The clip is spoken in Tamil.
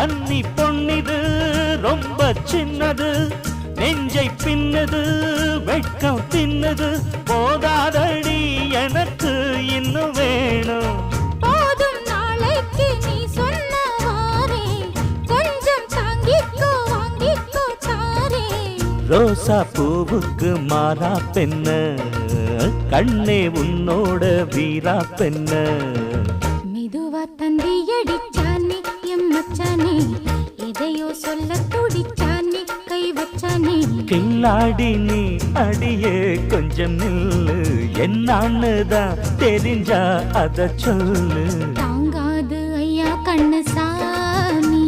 கன்னி பொன்னிது ரொம்ப சின்னது, நெஞ்சை பின்னது வெட்கம் தின்னது, போதாதடி எனக்கு இன்னும் வேணும். போதும் நாளைக்கு நீ சொன்னவாறே, கொஞ்சம் தாங்கிக்கோ வாங்கிக்கோ தாரே. ரோசா பூவுக்கு மாறா பெண்ண, கண்ணே உன்னோட வீரா பெண்ண. மெதுவா தந்தி அடிச்சானே எம் மச்சானே, எதையோ சொல்ல துடிச்சானே கை வச்சானே. கில்லாடி நீ அடியே கொஞ்சம் நில்லு, என்னான்னுதான் தெரிஞ்சா அத சொல்லு.